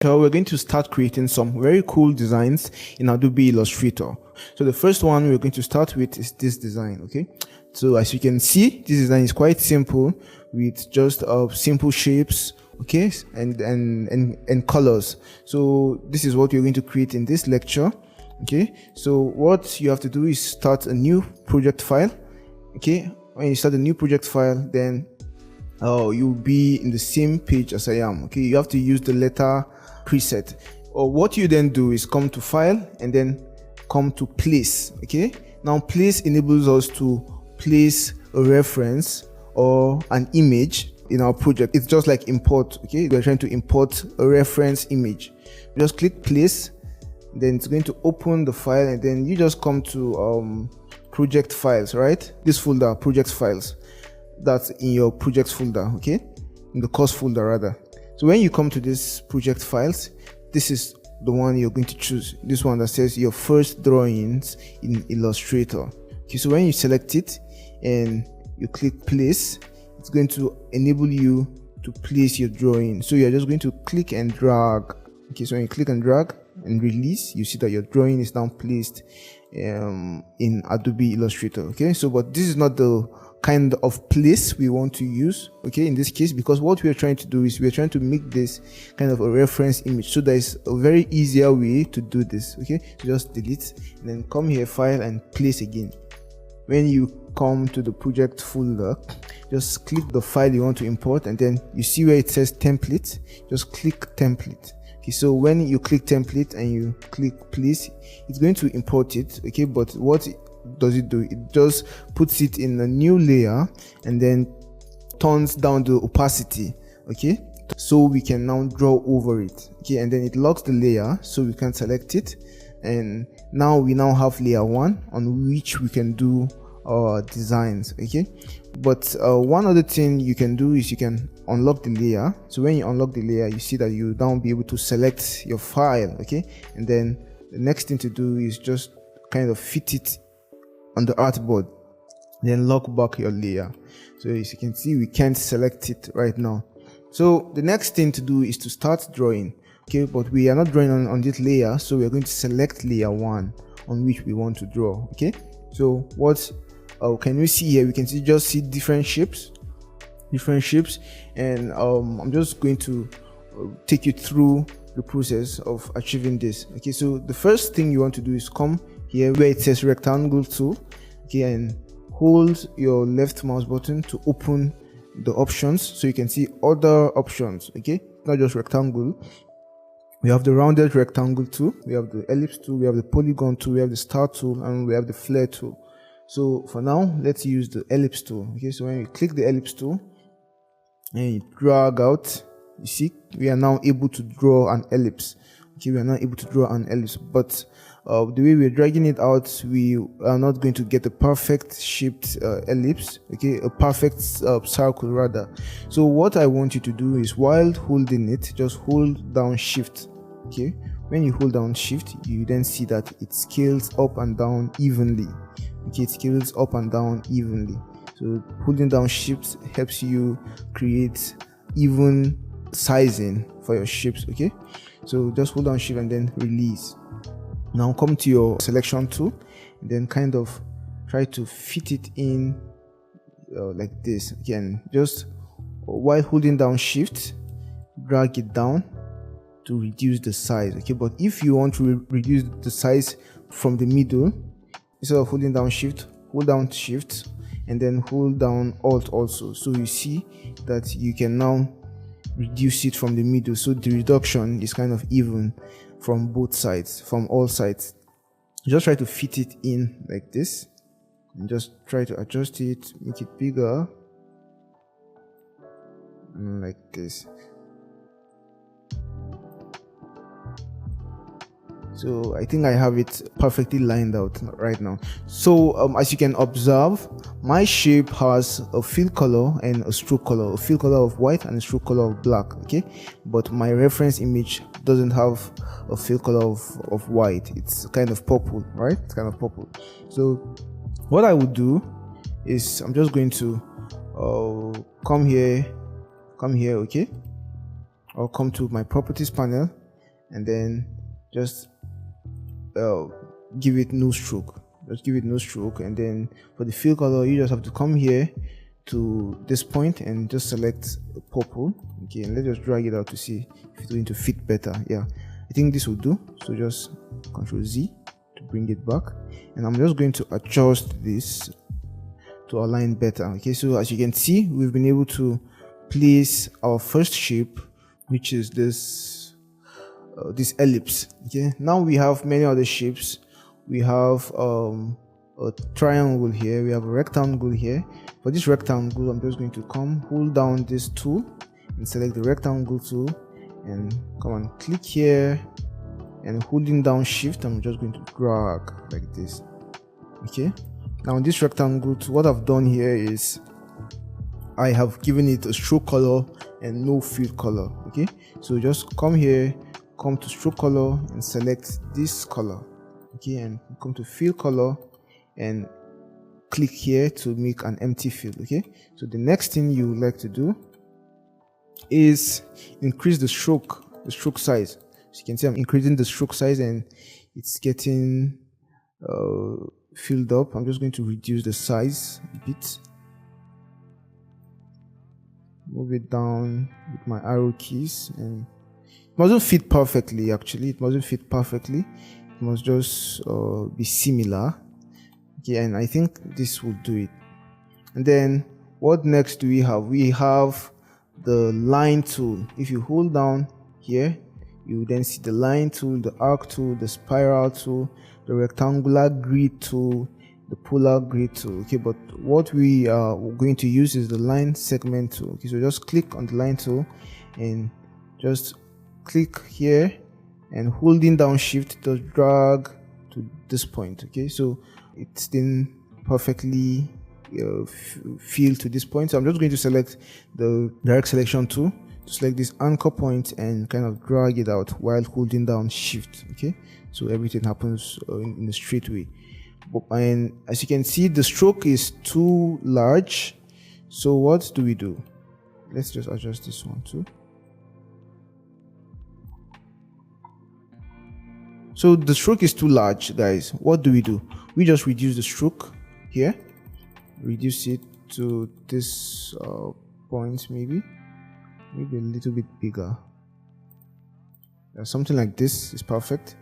So we're going to start creating some very cool designs in Adobe Illustrator. So the first one we're going to start with is this design. Okay, so as you can see, this design is quite simple with just simple shapes, okay, and colors. So this is what we're going to create in this lecture. Okay, so what you have to do is start a new project file. Okay, when you start a new project file, then you'll be in the same page as I am. Okay, you have to use the letter preset, or what you then do is come to file and then come to place. Okay, now place enables us to place a reference or an image in our project. It's just like import. Okay, we're trying to import a reference image. Just click place, then it's going to open the file, and then you just come to project files, right? This folder, project files, that's in your project folder, okay, in the course folder rather. So when you come to this project files, this is the one you're going to choose, this one that says your first drawings in Illustrator. Okay, so when you select it and you click place, it's going to enable you to place your drawing. So you're just going to click and drag. Okay, so when you click and drag and release, you see that your drawing is now placed in Adobe Illustrator. Okay, so but this is not the kind of place we want to use, okay, in this case, because what we are trying to do is we're trying to make this kind of a reference image. So there is a very easier way to do this. Okay, so just delete and then come here, file, and place again. When you come to the project folder, just click the file you want to import, and then you see where it says template, just click template. Okay, so when you click template and you click place, it's going to import it. Okay, but what does it do? It just puts it in a new layer and then turns down the opacity. Okay, so we can now draw over it. Okay, and then it locks the layer so we can select it, and now we have layer 1 on which we can do our designs. Okay, but one other thing you can do is you can unlock the layer. So when you unlock the layer, you see that you now be able to select your file. Okay, and then the next thing to do is just kind of fit it on the artboard, then lock back your layer. So as you can see, we can't select it right now. So the next thing to do is to start drawing. Okay, but we are not drawing on this layer, so we are going to select layer 1 on which we want to draw. Okay, so what can we see here? We can just see different shapes, and I'm just going to take you through the process of achieving this. Okay, so the first thing you want to do is come here where it says rectangle tool, okay, and hold your left mouse button to open the options so you can see other options. Okay, not just rectangle. We have the rounded rectangle tool, we have the ellipse tool, we have the polygon tool, we have the star tool, and we have the flare tool. So for now, let's use the ellipse tool. Okay, so when you click the ellipse tool and you drag out, you see we are now able to draw an ellipse. Okay, we are not able to draw an ellipse, but the way we're dragging it out, we are not going to get a perfect shaped ellipse. Okay, a perfect circle rather. So what I want you to do is, while holding it, just hold down shift. Okay, when you hold down shift, you then see that it scales up and down evenly. Okay, it scales up and down evenly. So holding down shift helps you create even sizing for your shapes. Okay, so just hold down shift and then release. Now come to your selection tool and then kind of try to fit it in like this. Again, just while holding down shift, drag it down to reduce the size. Okay, but if you want to reduce the size from the middle, instead of holding down shift, hold down shift and then hold down alt also. So you see that you can now reduce it from the middle, so the reduction is kind of even from both sides, from all sides. Just try to fit it in like this and just try to adjust it, make it bigger like this. So I think I have it perfectly lined out right now. So as you can observe, my shape has a fill color and a stroke color, a fill color of white and a stroke color of black. Okay, but my reference image doesn't have a fill color of white. It's kind of purple, right? It's kind of purple. So what I would do is I'm just going to come here, okay, or come to my properties panel and then just give it no stroke. Just give it no stroke, and then for the fill color, you just have to come here to this point and just select purple. Okay, and let's just drag it out to see if it's going to fit better. Yeah, I think this will do. So just Ctrl Z to bring it back, and I'm just going to adjust this to align better. Okay, so as you can see, we've been able to place our first shape, which is this ellipse. Okay, now we have many other shapes. We have a triangle here, we have a rectangle here. For this rectangle, I'm just going to hold down this tool and select the rectangle tool, and come and click here, and holding down shift, I'm just going to drag like this. Okay, now in this rectangle tool, what I've done here is I have given it a stroke color and no fill color. Okay, so just come here, come to stroke color and select this color. Okay, and come to fill color and click here to make an empty fill. Okay, so the next thing you would like to do is increase the stroke size. So you can see I'm increasing the stroke size and it's getting filled up. I'm just going to reduce the size a bit, move it down with my arrow keys, and it mustn't fit perfectly. Actually, it mustn't fit perfectly. It must just be similar. Okay, and I think this will do it. And then what next do we have? We have the line tool. If you hold down here, you then see the line tool, the arc tool, the spiral tool, the rectangular grid tool, the polar grid tool. Okay, but what we are going to use is the line segment tool. Okay, so just click on the line tool and just click here, and holding down shift, just drag to this point. Okay, so it's then perfectly fill to this point. So I'm just going to select the direct selection tool to select this anchor point and kind of drag it out while holding down shift. Okay, so everything happens in a straight way. And as you can see, the stroke is too large. So what do we do? Let's just adjust this one too. So the stroke is too large, guys. What do? We just reduce the stroke here, reduce it to this point, maybe a little bit bigger. Something like this is perfect.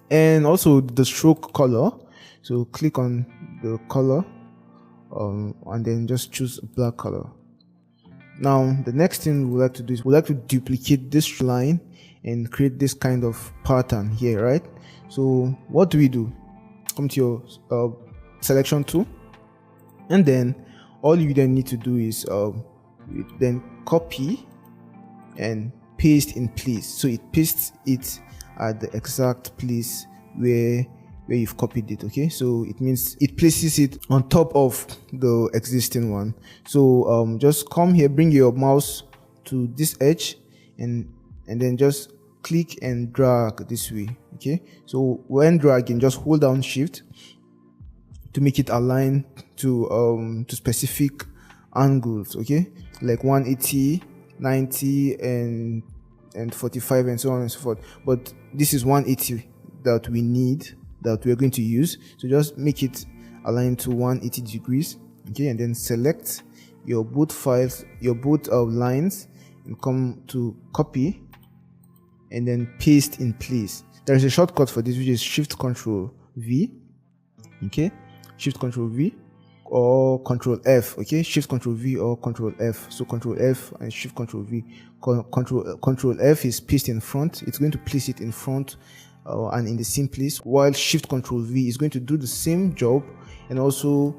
And also the stroke color. So click on the color and then just choose a black color. Now the next thing we would like to do is we like to duplicate this line and create this kind of pattern here, right? So what do? Come to your selection tool, and then all you then need to do is then copy and paste in place. So it pastes it at the exact place where you've copied it. Okay, so it means it places it on top of the existing one. So just come here, bring your mouse to this edge, and then just click and drag this way. Okay, so when dragging, just hold down shift to make it align to specific angles. Okay, like 180, 90, and 45, and so on and so forth. But this is 180 that we need, that we're going to use. So just make it align to 180 degrees. Okay, and then select your both files, your both lines, and come to copy and then paste in place. There is a shortcut for this, which is Shift Control V. Okay, Shift Control V or Control F. Okay, Shift Control V or Control F. So Control F and Shift Control V. Control F is paste in front. It's going to place it in front and in the same place, while Shift Control V is going to do the same job and also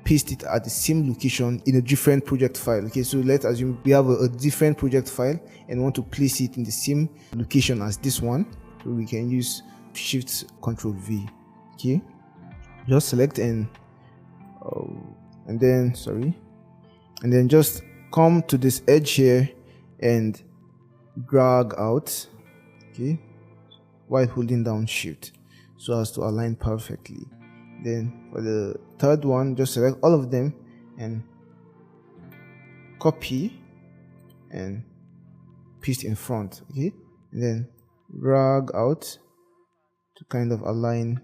paste it at the same location in a different project file. Okay, so let's assume we have a different project file and want to place it in the same location as this one. So we can use Shift Control V. Okay, just select and then just come to this edge here and drag out. Okay, while holding down shift so as to align perfectly. Then for the third one, just select all of them and copy and paste in front. Okay, and then drag out to kind of align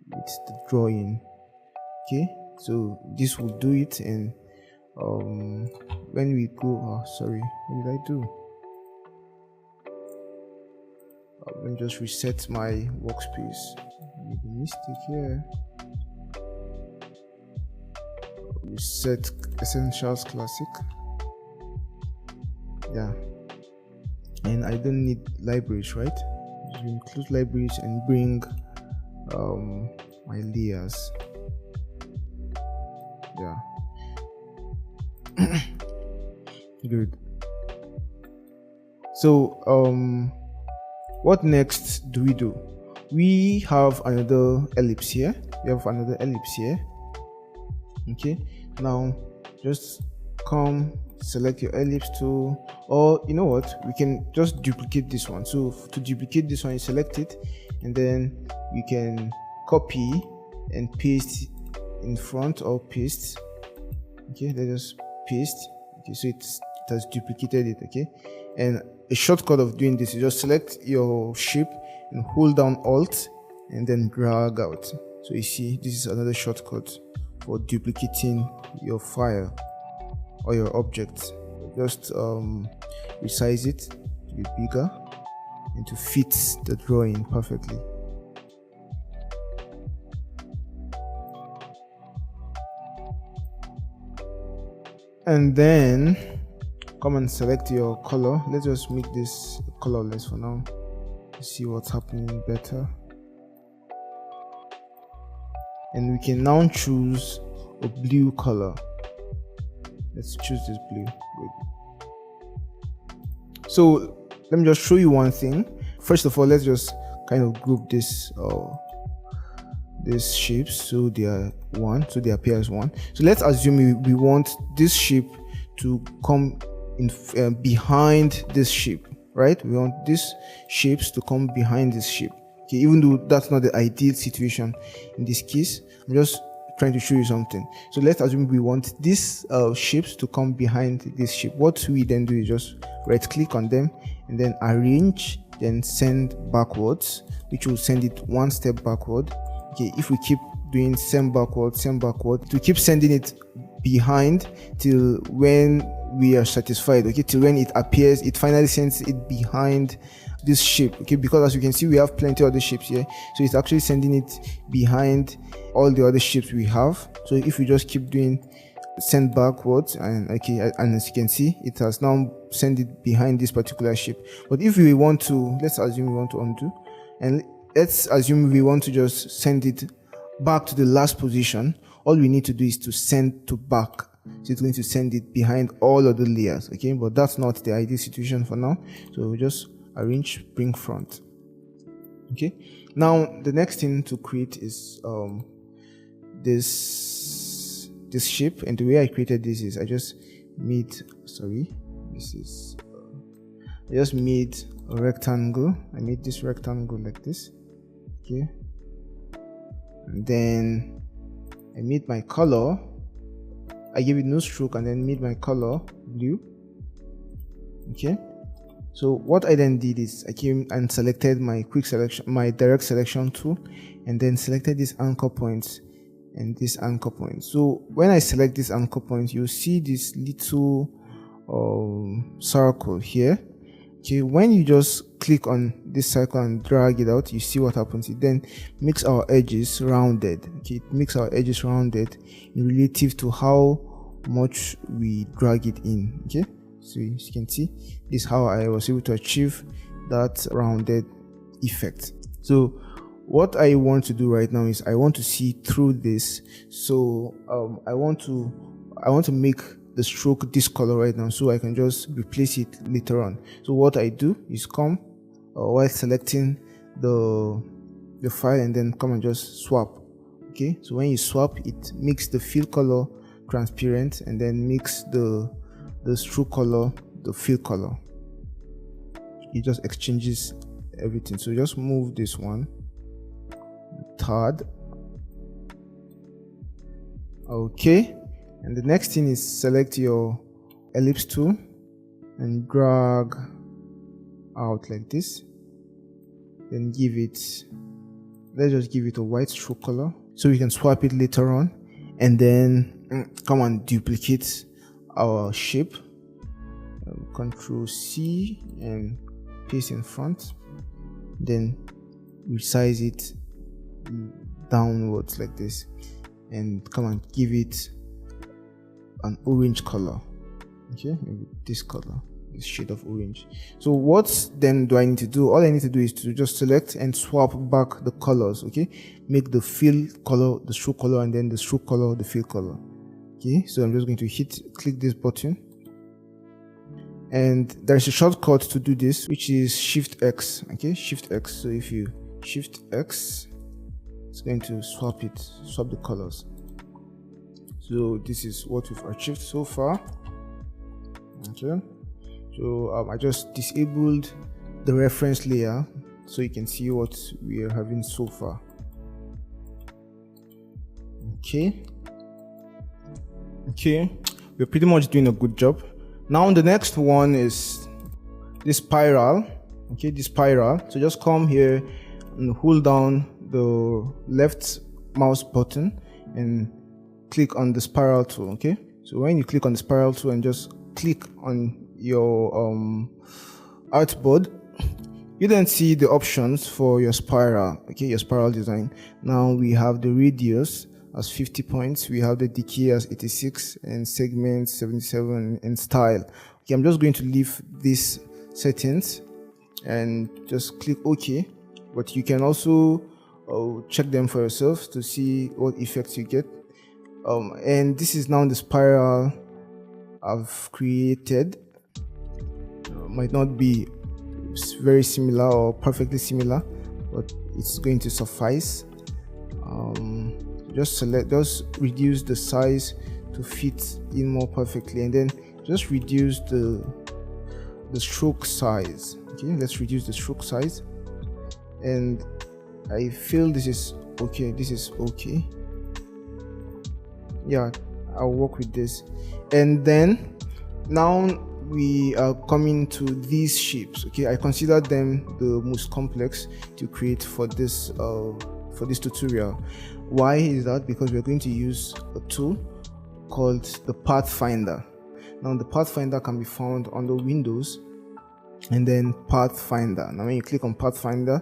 with the drawing. Okay, so this will do it. And when we go, sorry, what did I do? Let me just reset my workspace. Made a mistake here. Reset Essentials Classic. Yeah, and I don't need libraries, right? You include libraries and bring my layers. Yeah. Good. So what next do? We have another ellipse here. Okay, now just come select your ellipse tool, or you know what, we can just duplicate this one. So to duplicate this one, you select it, and then you can copy and paste in front, or paste. Okay, let's just paste. Okay, so it has duplicated it. Okay, and a shortcut of doing this is just select your shape and hold down Alt and then drag out. So you see, this is another shortcut for duplicating your file or your object. Just resize it to be bigger and to fit the drawing perfectly. And then come and select your color. Let's just make this colorless for now to see what's happening better. And we can now choose a blue color. Let's choose this blue. Good. So let me just show you one thing. First of all, let's just kind of group this these shapes so they are one, so they appear as one. So let's assume we want this shape to come in behind this shape, right? We want these shapes to come behind this shape. Okay, even though that's not the ideal situation in this case, I'm just trying to show you something. So let's assume we want these shapes to come behind this shape. What we then do is just right click on them and then arrange, then send backwards, which will send it one step backward. Okay, if we keep doing send backward, to keep sending it behind till when we are satisfied. Okay, till when it appears, it finally sends it behind this shape. Okay, because as you can see, we have plenty of other shapes here, so it's actually sending it behind all the other shapes we have. So if we just keep doing send backwards, and okay, and as you can see, it has now sent it behind this particular shape. But if we want to, let's assume we want to undo, and let's assume we want to just send it back to the last position. All we need to do is to send to back. So it's going to send it behind all of the layers. Okay, but that's not the ideal situation for now. So we just arrange, bring front. Okay, now the next thing to create is this shape. And the way I created this is I just made I just made a rectangle. I made this rectangle like this. Okay, and then I made my color. I gave it no stroke and then made my color blue. Okay, so what I then did is I came and selected my quick selection, my direct selection tool, and then selected this anchor point and this anchor point. So when I select this anchor point, you'll see this little circle here. Okay, when you just click on this circle and drag it out, you see what happens. It then makes our edges rounded. Okay, it makes our edges rounded in relative to how much we drag it in. Okay, so as you can see, this is how I was able to achieve that rounded effect. So what I want to do right now is I want to see through this. So I want to make the stroke this color right now, so I can just replace it later on. So what I do is come while selecting the file and then come and just swap. Okay, so when you swap, it makes the fill color transparent and then makes the stroke color the fill color. It just exchanges everything. So just move this one, third. Okay, and the next thing is select your ellipse tool and drag out like this. then let's just give it a white stroke color so we can swap it later on, and then come and duplicate our shape. Control C and paste in front, then resize it downwards like this, and come and give it an orange color. Okay, maybe this color, this shade of orange. So what then do I need to do? All I need to do is to just select and swap back the colors. Okay, make the fill color the stroke color, and then the stroke color the fill color. Okay, so I'm just going to click this button, and there's a shortcut to do this, which is Shift X. Okay, Shift X. So if you Shift X, it's going to swap the colors. So this is what we've achieved so far. Okay, so I just disabled the reference layer so you can see what we are having so far. Okay, we're pretty much doing a good job. Now the next one is this spiral. Okay, this spiral. So just come here and hold down the left mouse button and click on the spiral tool. Okay, so when you click on the spiral tool and just click on your artboard, you then see the options for your spiral. Okay, your spiral design. Now we have the radius as 50 points, we have the decay as 86, and segment 77, and style. Okay, I'm just going to leave these settings and just click OK, but you can also check them for yourself to see what effects you get. And this is now the spiral I've created. Might not be very similar or perfectly similar, but it's going to suffice. Just reduce the size to fit in more perfectly, and then just reduce the stroke size. Okay, let's reduce the stroke size, and I feel this is okay. Yeah, I'll work with this. And then now we are coming to these shapes. Okay, I consider them the most complex to create for this tutorial. Why is that? Because we're going to use a tool called the Pathfinder. Now the Pathfinder can be found under Windows and then Pathfinder. Now when you click on Pathfinder,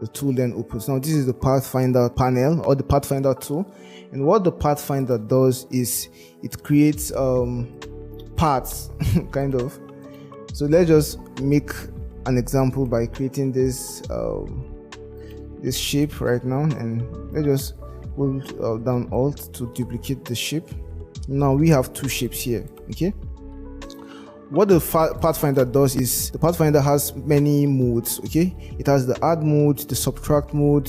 the tool then opens. Now this is the Pathfinder panel or the Pathfinder tool, and what the Pathfinder does is it creates paths kind of. So let's just make an example by creating this shape right now, and let's just hold down Alt to duplicate the shape. Now we have two shapes here. Okay, what the Pathfinder does is the Pathfinder has many modes. Okay, it has the add mode, the subtract mode,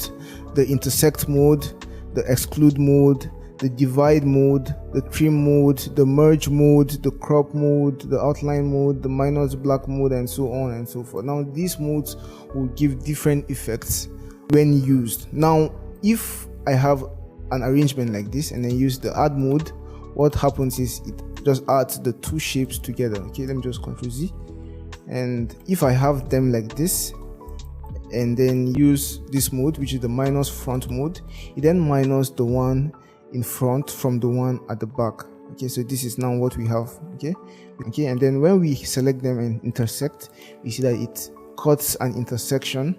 the intersect mode, the exclude mode, the divide mode, the trim mode, the merge mode, the crop mode, the outline mode, the minus black mode, and so on and so forth. Now these modes will give different effects when used. Now if I have an arrangement like this and then use the add mode, what happens is it just adds the two shapes together. Okay, let me just Ctrl Z, and if I have them like this and then use this mode, which is the minus front mode, it then minus the one in front from the one at the back. Okay, so this is now what we have. Okay, and then when we select them and intersect, we see that it cuts an intersection.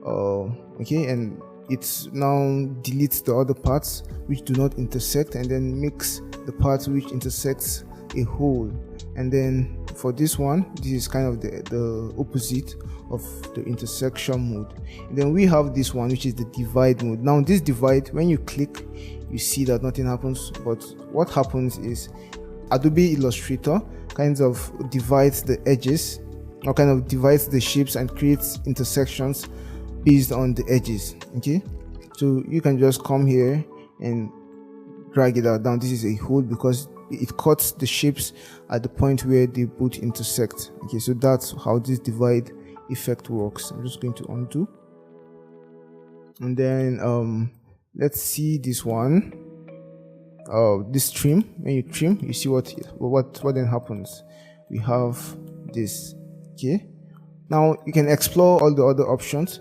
Okay, and it now deletes the other parts which do not intersect, and then makes the part which intersects a whole. And then for this one, this is kind of the opposite of the intersection mode. And then we have this one, which is the divide mode. Now this divide, when you click, you see that nothing happens, but what happens is Adobe Illustrator kind of divides the edges, or kind of divides the shapes and creates intersections based on the edges. Okay, so you can just come here and drag it out down. This is a hole because it cuts the shapes at the point where they both intersect. Okay, so that's how this divide effect works. I'm just going to undo, and then let's see this one. This trim, when you trim, you see what then happens. We have this. Okay, now you can explore all the other options,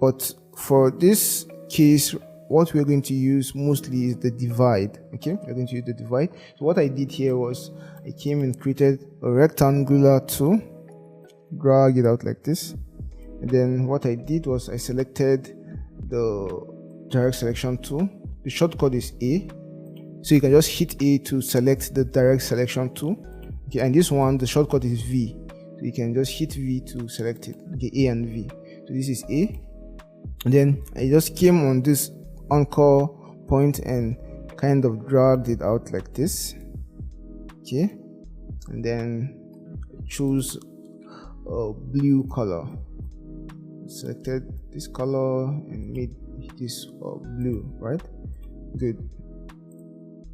but for this case what we're going to use mostly is the divide. Okay, we're going to use the divide. So what I did here was I came and created a rectangular tool, drag it out like this, and then what I did was I selected the direct selection tool. The shortcut is A, so you can just hit A to select the direct selection tool. Okay, and this one, the shortcut is V, so you can just hit V to select it. Okay, A and V. So this is A, and then I just came on this anchor point and kind of dragged it out like this. Okay, and then choose a blue color, selected this color and made this blue, right? Good.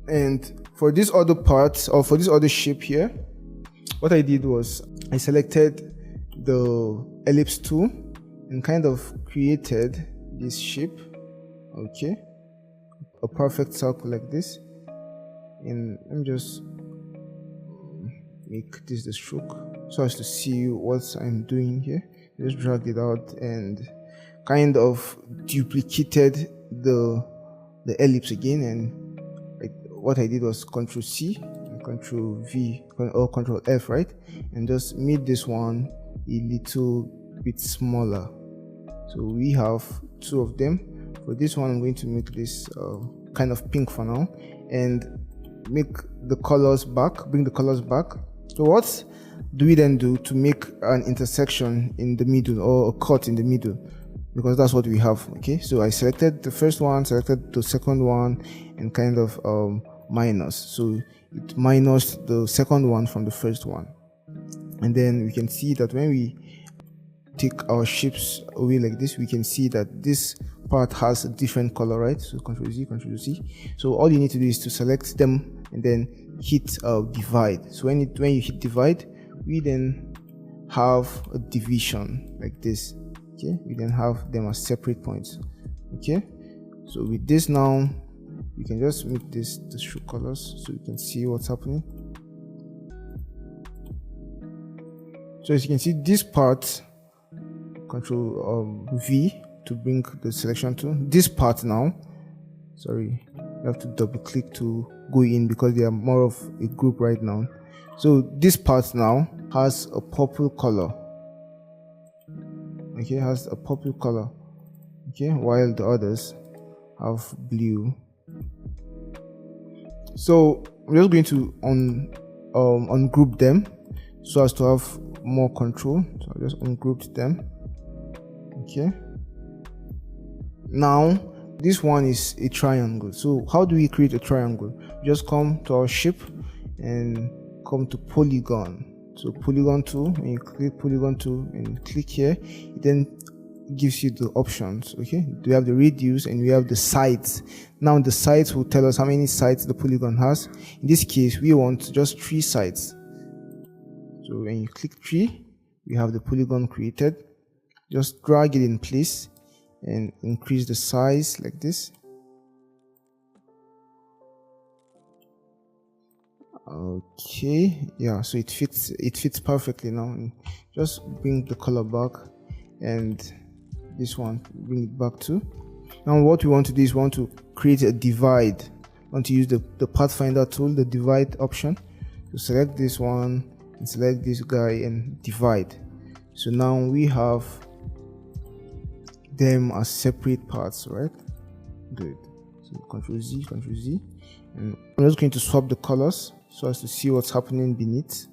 And for this other part, or for this other shape here, what I did was I selected the ellipse tool and kind of created this shape. Okay, a perfect circle like this, and let me just make this the stroke so as to see what I'm doing here. Just drag it out and kind of duplicated the ellipse again, and what I did was Ctrl C and Ctrl V or Ctrl F, right, and just made this one a little bit smaller. So we have two of them. For this one I'm going to make this kind of pink for now and make the colors back, bring the colors back. So what do we then do to make an intersection in the middle, or a cut in the middle? Because that's what we have. Okay, so I selected the first one, selected the second one, and kind of minus, so it minus the second one from the first one. And then we can see that when we take our shapes away like this, we can see that this part has a different color, right? So Ctrl Z, Ctrl Z. So all you need to do is to select them and then hit divide. So when you hit divide, we then have a division like this. Okay, we then have them as separate points. Okay, so with this now we can just make this the true colors so you can see what's happening. So as you can see, this part, Ctrl V to bring the selection to this part now. Sorry, you have to double click to go in because they are more of a group right now. So this part now has a purple color. Okay, has a purple color. Okay, while the others have blue. So I'm just going to ungroup them so as to have more control. So I just ungrouped them. Okay, now this one is a triangle. So how do we create a triangle? We just come to our shape and come to polygon. So polygon tool, and you click polygon tool and click here. It then gives you the options. Okay, we have the radius and we have the sides. Now the sides will tell us how many sides the polygon has. In this case, we want just 3 sides. So when you click 3, we have the polygon created. Just drag it in place and increase the size like this. Okay, yeah, so it fits perfectly now. And just bring the color back, and this one bring it back too. Now what we want to do is we want to create a divide. We want to use the Pathfinder tool, the divide option, to select this one and select this guy and divide. So now we have them as separate parts, right? Good. So Ctrl Z, and I'm just going to swap the colors so as to see what's happening beneath.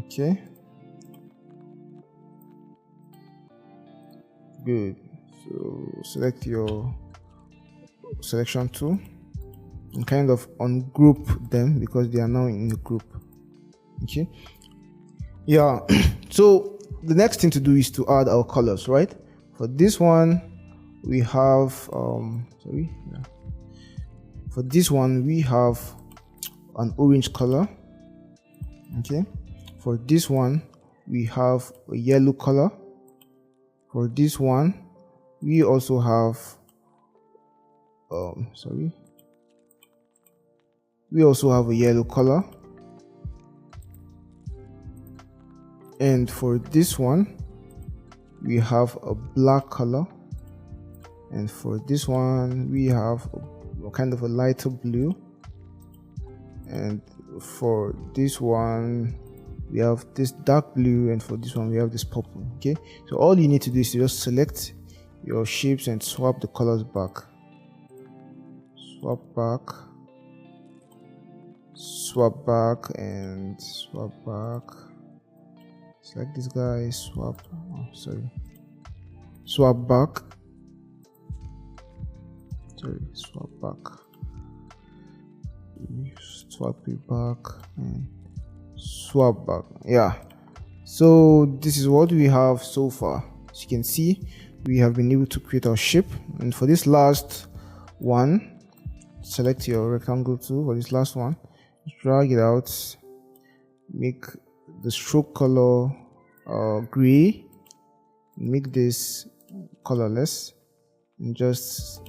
Okay, good. So select your selection tool and kind of ungroup them because they are now in a group. Okay, yeah. So the next thing to do is to add our colors, right? For this one we have for this one we have an orange color. Okay, for this one we have a yellow color. For this one we also have we also have a yellow color. And for this one we have a black color, and for this one we have a kind of a lighter blue, and for this one we have this dark blue, and for this one we have this purple. Okay, so all you need to do is to just select your shapes and swap the colors back. Swap back, and swap back. Select this guy, swap back, swap back, swap it back, and swap back. Yeah, so this is what we have so far. As you can see, we have been able to create our shape, and for this last one, select your rectangle tool. For this last one, drag it out, make the stroke color gray, make this colorless, and just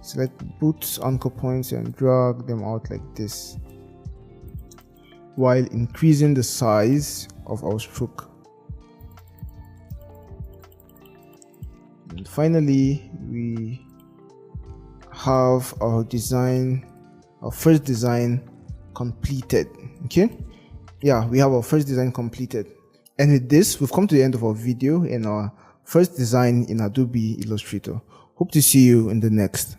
select both anchor points and drag them out like this, while increasing the size of our stroke. And finally, we have our first design completed. Okay, yeah, we have our first design completed, and with this we've come to the end of our video in our first design in Adobe Illustrator. Hope to see you in the next.